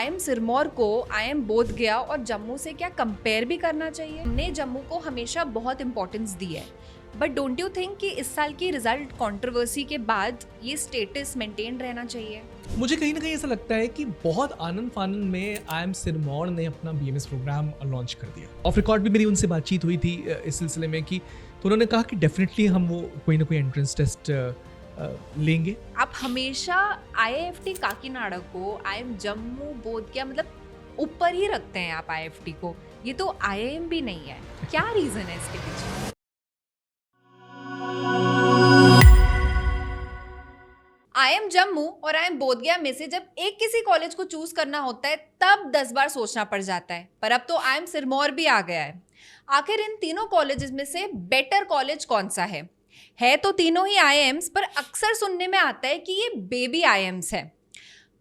IIM Sirmaur को IIM Bodh गया और जम्मू से क्या कंपेयर भी करना चाहिए? हमने जम्मू को हमेशा बहुत इंपॉर्टेंस दी है, बट डोंट यू थिंक कि इस साल की रिजल्ट कंट्रोवर्सी के बाद ये स्टेटस मेंटेन रहना चाहिए? मुझे कहीं ना कहीं ऐसा लगता है कि बहुत आनंद फानंद में IIM सिरमौर ने अपना BMS प्रोग्राम लॉन्च कर दिया। ऑफ रिकॉर्ड भी मेरी उनसे बातचीत हुई थी इस सिलसिले में कि तो उन्होंने कहा कि डेफिनेटली हम वो कोई ना कोई एंट्रेंस टेस्ट लेंगे। आप हमेशा IIFT काकीनाडा को IIM जम्मू बोध गया मतलब ऊपर ही रखते हैं आप IIFT को। ये तो IIM भी नहीं है, क्या रीजन है इसके पीछे? IIM जम्मू और IIM बोध गया में से जब एक किसी कॉलेज को चूज करना होता है तब 10 बार सोचना पड़ जाता है, पर अब तो IIM सिरमौर भी आ गया है। आखिर इन तीनों कॉलेजेस में से बेटर कॉलेज कौन सा है तो तीनों ही IIMs, पर अक्सर सुनने में आता है कि ये बेबी IIMs है।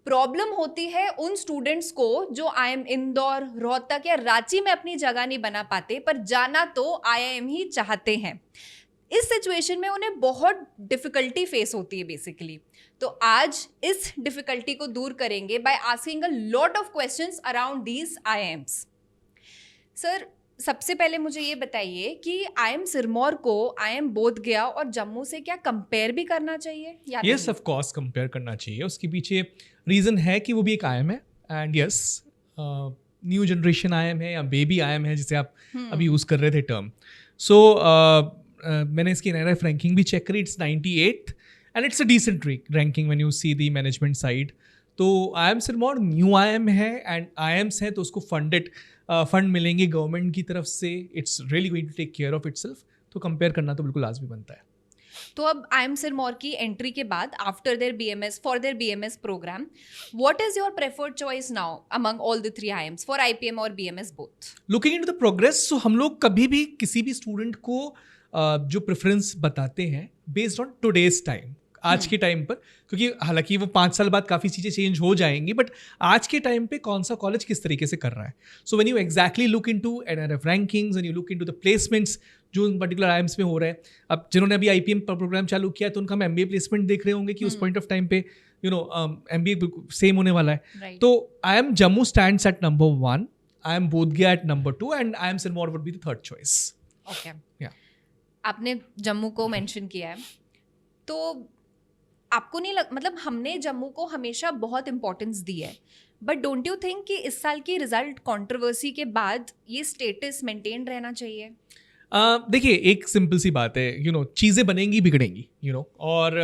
प्रॉब्लम होती है उन स्टूडेंट्स को जो IIM इंदौर, रोहतक या रांची में अपनी जगह नहीं बना पाते पर जाना तो IIM ही चाहते हैं। इस सिचुएशन में उन्हें बहुत डिफिकल्टी फेस होती है बेसिकली। तो आज इस डिफिकल्टी को दूर करेंगे by asking a lot of questions around these IIMs। Sir, सबसे पहले मुझे ये बताइए कि IIM सिरमौर को IIM बोध गया और जम्मू से क्या कंपेयर भी करना चाहिए या यस, नहीं? ऑफ कोर्स कंपेयर करना चाहिए। उसके पीछे रीज़न है कि वो भी एक IIM है and yes, new generation IIM है या बेबी IIM है जिसे आप अभी यूज़ कर रहे थे टर्म। सो मैंने इसकी NRF रैंकिंग भी चेक करी, it's 98 and it's a decent ranking when you see the management side. तो IIM सिरमौर न्यू IIM है एंड IIMs है तो उसको फंड मिलेंगे गवर्नमेंट की तरफ से। It's really going to take care of itself, तो कंपेयर करना तो बिल्कुल लाजमी बनता है। तो अब IIM सिरमौर की एंट्री के बाद after their BMS for their BMS programme, what is your preferred choice now among all the 3 IIMs for IPM और BMS both? Looking into the progress, so हम लोग कभी भी किसी भी स्टूडेंट को जो प्रेफरेंस बताते हैं बेस्ड ऑन टुडेज टाइम, आज के टाइम पर, क्योंकि हालांकि वो 5 साल बाद काफ़ी चीज़ें चेंज हो जाएंगी, बट आज के टाइम पे कौन सा कॉलेज किस तरीके से कर रहा है। So when you exactly look into NRF rankings, when you look into the placements जो उन पर्टिकुलर IIMs में हो रहे हैं, अब जिन्होंने अभी IPM प्रोग्राम चालू किया तो उनका हम MBA प्लेसमेंट देख रहे होंगे कि उस पॉइंट ऑफ टाइम पे MBA सेम होने वाला है। Right. तो IIM Jammu stands at number 1, IIM Bodh Gaya at number 2 and IIM Sirmaur would be the third choice. Okay, Yeah. आपने जम्मू को मेंशन किया है, तो आपको नहीं मतलब हमने जम्मू को हमेशा बहुत इंपॉर्टेंस दी है, बट डोंट यू थिंक कि इस साल की रिजल्ट कंट्रोवर्सी के बाद ये स्टेटस मेंटेन रहना चाहिए? देखिए, एक सिंपल सी बात है, चीज़ें बनेंगी बिगड़ेंगी, और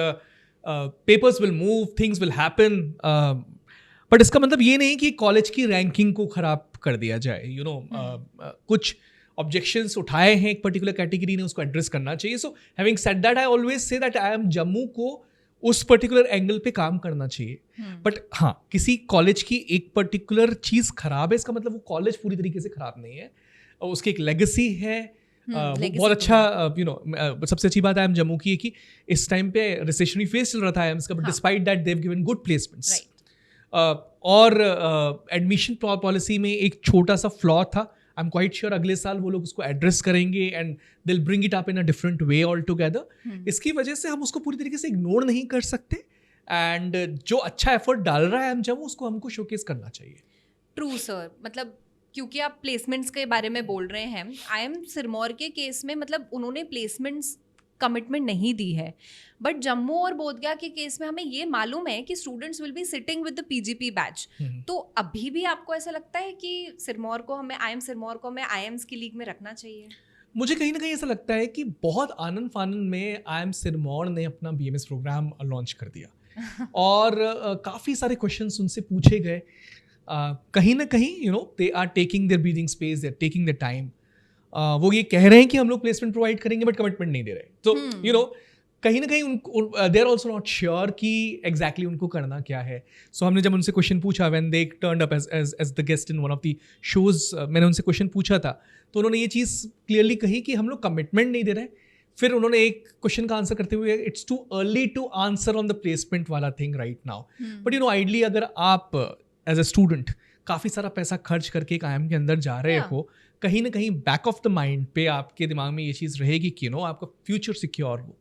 papers will move, things will happen, but इसका मतलब ये नहीं कि कॉलेज की रैंकिंग को ख़राब कर दिया जाए। कुछ ऑब्जेक्शंस उठाए हैं एक पर्टिकुलर कैटेगरी ने, उसको एड्रेस करना चाहिए। So having said that, I always say that IIM Jammu को उस पर्टिकुलर एंगल पे काम करना चाहिए। बट हाँ, किसी कॉलेज की एक पर्टिकुलर चीज़ खराब है, इसका मतलब वो कॉलेज पूरी तरीके से खराब नहीं है, उसकी एक लेगेसी है। वो बहुत अच्छा, सबसे अच्छी बात IIM जम्मू की है कि इस टाइम पे रिसेशनरी फेज चल रहा था IIMs का, but despite that they have given good placements. और एडमिशन पॉलिसी में एक छोटा सा फ्लॉ था। आई एम क्वाइट श्योर अगले साल वो लोग उसको एड्रेस करेंगे and they will bring it up in a different way all together. इसकी वजह से हम उसको पूरी तरीके से इग्नोर नहीं कर सकते एंड जो अच्छा एफर्ट डाल रहा है IIM जम्मू, उसको हमको शोकेस करना चाहिए। ट्रू सर, मतलब क्योंकि आप प्लेसमेंट्स के बारे में बोल रहे हैं, IIM सिरमौर के केस में मतलब उन्होंने प्लेसमेंट्स कमिटमेंट नहीं दी है, बट जम्मू और बोध गया के केस में हमें ये मालूम है कि students will be sitting with the PGP batch. तो अभी भी आपको ऐसा लगता है कि सिरमौर को हमें IIMs की लीग में रखना चाहिए? मुझे कहीं ना कहीं ऐसा लगता है कि बहुत आनंद फानंद में IIM सिरमौर ने अपना BMS प्रोग्राम लॉन्च कर दिया और काफ़ी सारे क्वेश्चंस उनसे पूछे गए। कहीं ना कहीं they are taking their breathing space, they are taking their time. वो ये कह रहे हैं कि हम लोग प्लेसमेंट प्रोवाइड करेंगे बट कमिटमेंट नहीं दे रहे। तो कहीं ना कहीं they are also not sure कि एग्जैक्टली उनको करना क्या है। सो हमने जब उनसे क्वेश्चन पूछा, when they turned up as the guest in one of the shows, मैंने उनसे क्वेश्चन पूछा था तो उन्होंने ये चीज़ क्लियरली कही कि हम लोग कमिटमेंट नहीं दे रहे। फिर उन्होंने एक क्वेश्चन का आंसर करते हुए, it's too early to answer on the placement वाला thing right now, but ideally अगर आप एज अ स्टूडेंट काफ़ी सारा पैसा खर्च करके एक IIM के अंदर जा रहे हो, कहीं ना कहीं बैक ऑफ द माइंड पे आपके दिमाग में ये चीज़ रहेगी कि आपका फ्यूचर सिक्योर हो।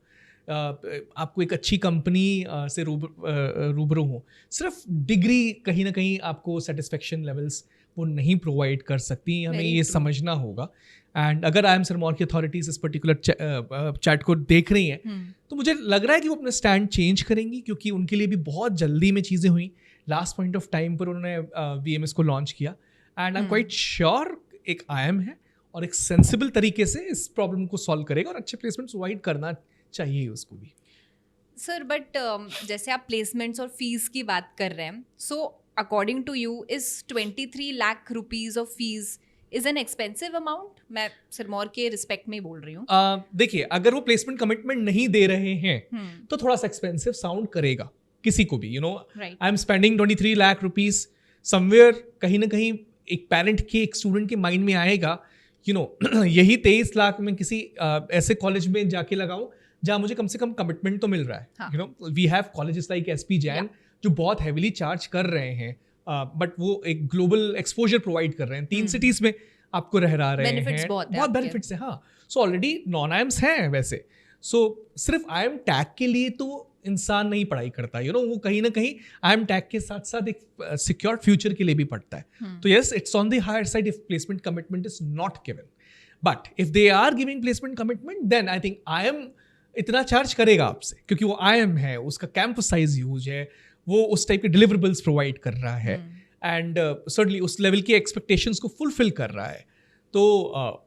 आपको एक अच्छी कंपनी से रूबरू हो, सिर्फ डिग्री कहीं ना कहीं आपको सेटिस्फेक्शन लेवल्स वो नहीं प्रोवाइड कर सकती, हमें Very ये true. समझना होगा। एंड अगर आई एम सिरमौर की अथॉरिटीज़ इस पर्टिकुलर चैट को देख रही हैं तो मुझे लग रहा है कि वो अपना स्टैंड चेंज करेंगी, क्योंकि उनके लिए भी बहुत जल्दी में चीज़ें हुई, लास्ट पॉइंट ऑफ टाइम पर उन्होंने VMS को लॉन्च किया। And I am quite sure एक IIM है और एक सेंसिबल तरीके से इस प्रॉब्लम को सॉल्व करेगा और अच्छे प्लेसमेंट प्रोवाइड करना चाहिए उसको भी। सर बट जैसे आप प्लेसमेंट्स और फीस की बात कर रहे हैं, so according to you is 23 lakh rupees of fees is an expensive amount? मैं सिरमौर के रिस्पेक्ट में ही बोल रही हूँ। देखिए, अगर वो प्लेसमेंट कमिटमेंट नहीं दे रहे हैं तो थोड़ा सा एक्सपेंसिव साउंड करेगा किसी को भी, you know. Right. I am spending 23 lakh rupees somewhere, कहीं ना कहीं एक पेरेंट के, एक स्टूडेंट के माइंड में आएगा, यू नो यही 23 लाख में किसी ऐसे कॉलेज में जाके लगाऊं जहां मुझे कम से कम कमिटमेंट तो मिल रहा है। हाँ. You know, we have colleges like SP Jain जो बहुत हैविली चार्ज कर रहे हैं, बट वो एक ग्लोबल एक्सपोजर प्रोवाइड कर रहे हैं, 3 सिटीज में आपको रह रहे Benefits हैं, बहुत है बहुत आपके। बेनिफिट्स है। हाँ, सो ऑलरेडी नॉन IIMs हैं वैसे, सो सिर्फ IIM टैग के लिए तो इंसान नहीं पढ़ाई करता, यू नो, वो कहीं ना कहीं IIM टैग के साथ साथ एक सिक्योर फ्यूचर के लिए भी पढ़ता है। तो yes, it's on the higher side if placement commitment is not given, but if they are giving placement commitment then I think IIM इतना चार्ज करेगा आपसे, क्योंकि वो IIM है, उसका कैंपस साइज ह्यूज है, वो उस टाइप के डिलीवरेबल्स प्रोवाइड कर रहा है एंड सर्टनली उस लेवल की एक्सपेक्टेशंस को फुलफिल कर रहा है। तो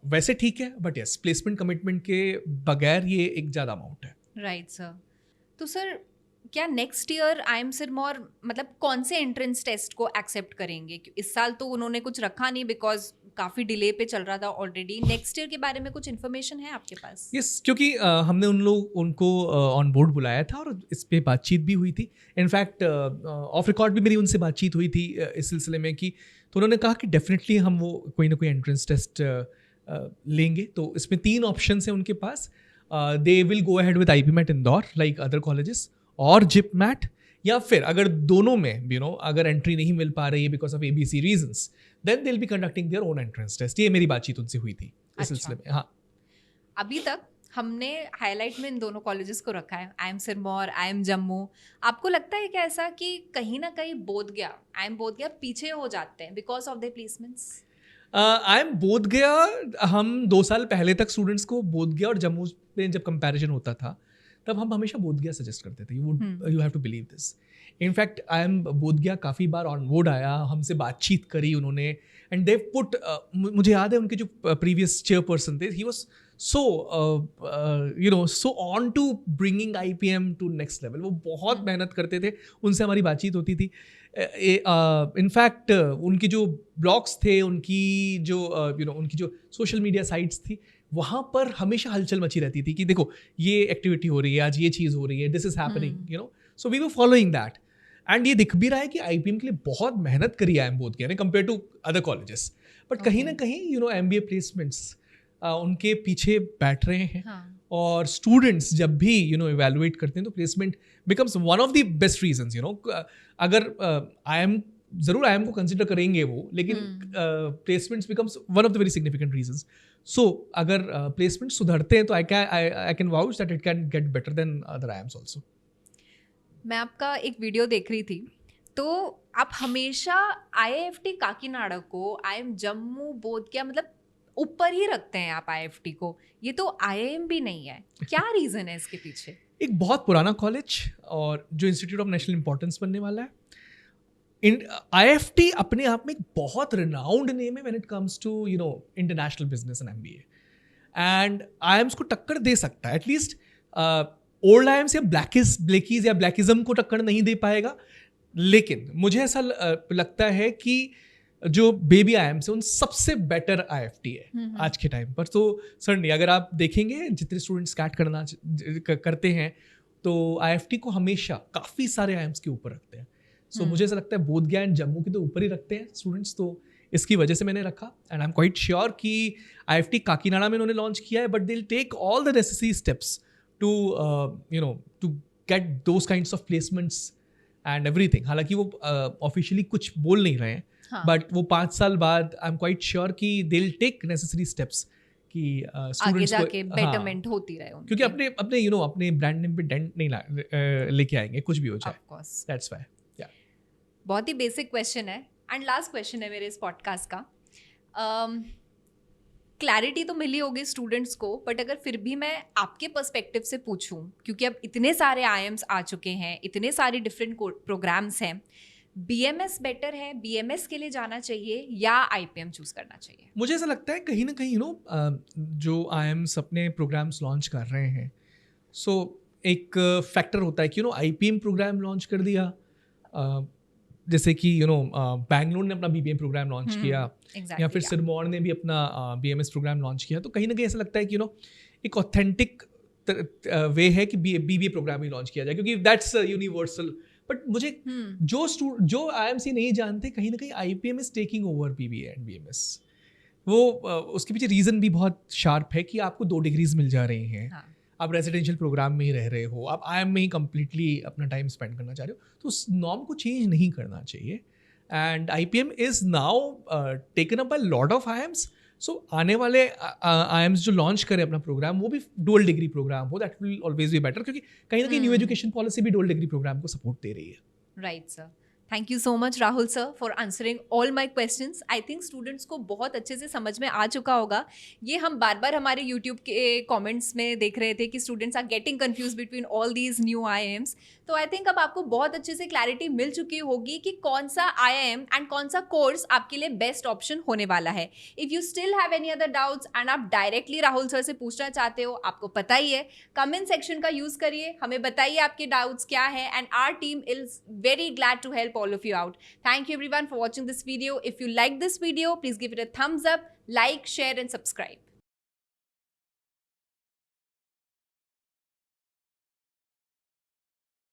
वैसे ठीक है, बट यस, प्लेसमेंट कमिटमेंट के बगैर ये एक ज़्यादा अमाउंट है। Right sir. तो सर क्या नेक्स्ट ईयर IIM सिरमौर मतलब कौन से एंट्रेंस टेस्ट को एक्सेप्ट करेंगे? इस साल तो उन्होंने कुछ रखा नहीं बिकॉज काफ़ी डिले पे चल रहा था ऑलरेडी। नेक्स्ट ईयर के बारे में कुछ इन्फॉर्मेशन है आपके पास? यस, क्योंकि हमने उनको ऑन बोर्ड बुलाया था और इस पे बातचीत भी हुई थी। इनफैक्ट ऑफ रिकॉर्ड भी मेरी उनसे बातचीत हुई थी इस सिलसिले में कि, तो उन्होंने कहा कि डेफिनेटली हम वो कोई ना कोई एंट्रेंस टेस्ट लेंगे। तो इसमें 3 ऑप्शन हैं उनके पास। They will go ahead with IPMAT Indore like other colleges, और JIPMAT, या फिर अगर दोनों में यू नो अगर एंट्री नहीं मिल पा रही है because of ABC reasons, then they will be conducting their own entrance test. ये मेरी बातचीत उनसे हुई थी इस सिलसिले में। हाँ, अभी तक हमने हाईलाइट में इन दोनों कॉलेजेस को रखा है, IIM सिरमौर, IIM जम्मू। आपको लगता है क्या ऐसा कि कहीं ना कहीं IIM बोधगया पीछे हो जाते हैं because of their placements? IIM Bodhgaya, हम 2 साल पहले तक स्टूडेंट्स को बोधगया और जम्मू में जब कंपैरिजन होता था तब हम हमेशा बोधगया सजेस्ट करते थे। You have to believe this. In fact IIM Bodhgaya काफ़ी बार ऑन बोर्ड आया, हमसे बातचीत करी उन्होंने, एंड दे पुट, मुझे याद है उनके जो प्रीवियस चेयरपर्सन थे, he was so you know so on to bringing IPM to next level. वो बहुत मेहनत करते थे, उनसे हमारी बातचीत होती थी। इनफैक्ट उनके जो ब्लॉग्स थे, उनकी जो यू नो उनकी जो सोशल मीडिया साइट्स थी, वहाँ पर हमेशा हलचल मची रहती थी कि देखो ये एक्टिविटी हो रही है, आज ये चीज़ हो रही है, this is happening, you know. So we were following that, and ये दिख भी रहा है कि IPM के लिए बहुत मेहनत करी IIM बोधगया ने compare to other colleges. But कहीं ना कहीं यू नो MBA प्लेसमेंट्स उनके पीछे बैठ रहे हैं। और स्टूडेंट्स जब भी यू नो इवेलुएट करते हैं तो placement becomes one of the best reasons, you know. अगर IIM को कंसिडर करेंगे वो, लेकिन placements becomes one of the very significant reasons. So अगर प्लेसमेंट सुधरते हैं तो I can vouch that it can get better than other IIMs also. मैं आपका एक वीडियो देख रही थी, तो आप हमेशा IIFT काकीनाडा को IIM जम्मू बोधगया मतलब ऊपर ही रखते हैं आप IIFT को। ये तो IIM भी नहीं है, क्या रीज़न है इसके पीछे? एक बहुत पुराना कॉलेज और जो इंस्टीट्यूट ऑफ नेशनल इंपॉर्टेंस बनने वाला है। IIFT अपने आप में एक बहुत रिनाउंड नेम है when it comes to you know international business and MBA, and IIMs को टक्कर दे सकता है। एटलीस्ट ओल्ड IIMs या ब्लैकीज या ब्लैकिज्म को टक्कर नहीं दे पाएगा, लेकिन मुझे ऐसा लगता है कि जो बेबी IIMs है उन सबसे बेटर IIFT है आज के टाइम पर। तो सर्टनली अगर आप देखेंगे जितने स्टूडेंट्स कैट करते हैं तो IIFT को हमेशा काफ़ी सारे IIMs के ऊपर रखते हैं। सो मुझे ऐसा लगता है बोधगया एंड जम्मू के तो ऊपर ही रखते हैं स्टूडेंट्स, तो इसकी वजह से मैंने रखा। And I am quite sure कि IIFT काकीनाडा में उन्होंने लॉन्च किया है, but they will take all the necessary steps to you know to get those kinds of placements and everything. हालांकि वो ऑफिशियली कुछ बोल नहीं रहे हैं, बट वो 5 साल बाद आई एम क्वाइट श्योर कि they will take necessary steps कि आगे स्टूडेंट्स जाके को बेटरमेंट होती रहे उनकी। क्योंकि अपने अपने अपने ब्रांड नेम पे डेंट नहीं लेके आएंगे कुछ भी हो जाए, ऑफ कोर्स। That's why. बहुत ही बेसिक क्वेश्चन है एंड लास्ट क्वेश्चन है मेरे इस पॉडकास्ट का। क्लैरिटी तो मिली होगी स्टूडेंट्स को, बट अगर फिर भी मैं आपके पर्सपेक्टिव से पूछूं, क्योंकि अब इतने सारे IIMs आ चुके हैं, इतने सारे डिफरेंट प्रोग्राम्स हैं, BMS बेटर है, BMS के लिए जाना चाहिए या IPM चूज करना चाहिए? मुझे ऐसा लगता है कहीं ना कहीं जो IIMs अपने प्रोग्राम्स लॉन्च कर रहे हैं, सो एक फैक्टर होता है कि IPM प्रोग्राम लॉन्च कर दिया, जैसे कि बैंगलोर ने अपना BPM प्रोग्राम लॉन्च किया, Exactly, या फिर yeah. सिरमौर ने भी अपना BMS प्रोग्राम लॉन्च किया, तो कहीं ना कहीं ऐसा लगता है कि एक ऑथेंटिक वे है कि BBA प्रोग्राम ही लॉन्च किया जाए, क्योंकि दैट्स यूनिवर्सल। बट मुझे जो IIMs नहीं जानते, कहीं ना कहीं IPM is taking over BBA and BMS। वो उसके पीछे रीज़न भी बहुत शार्प है कि आपको 2 डिग्रीज मिल जा रही हैं, हाँ. आप रेजिडेंशियल प्रोग्राम में ही रह रहे हो, आप IIM में ही कम्प्लीटली अपना टाइम स्पेंड करना चाह रहे हो, तो उस नॉर्म को चेंज नहीं करना चाहिए। And IPM is now taken up by lot of IIMs। सो आने वाले IIMs जो लॉन्च करें अपना प्रोग्राम, वो भी डुअल डिग्री प्रोग्राम हो, that will always be better, क्योंकि कहीं ना कहीं न्यू एजुकेशन पॉलिसी भी डुअल डिग्री प्रोग्राम को सपोर्ट दे रही है। Right sir, thank you so much Rahul sir for answering all my questions. I think students को बहुत अच्छे से समझ में आ चुका होगा। ये हम बार बार हमारे यूट्यूब के कमेंट्स में देख रहे थे कि students are getting confuse between all these new IIMs। तो आई थिंक अब आपको बहुत अच्छे से क्लैरिटी मिल चुकी होगी कि कौन सा IIM एंड कौन सा कोर्स आपके लिए बेस्ट ऑप्शन होने वाला है। If you still have any other doubts and आप डायरेक्टली राहुल सर से पूछना चाहते हो, आपको पता ही है, कमेंट सेक्शन का यूज़ करिए, हमें बताइए आपके डाउट्स क्या है, and our team is very glad to help all of you out. Thank you everyone for watching this video. If you like this video, please give it a thumbs up, like, share and subscribe.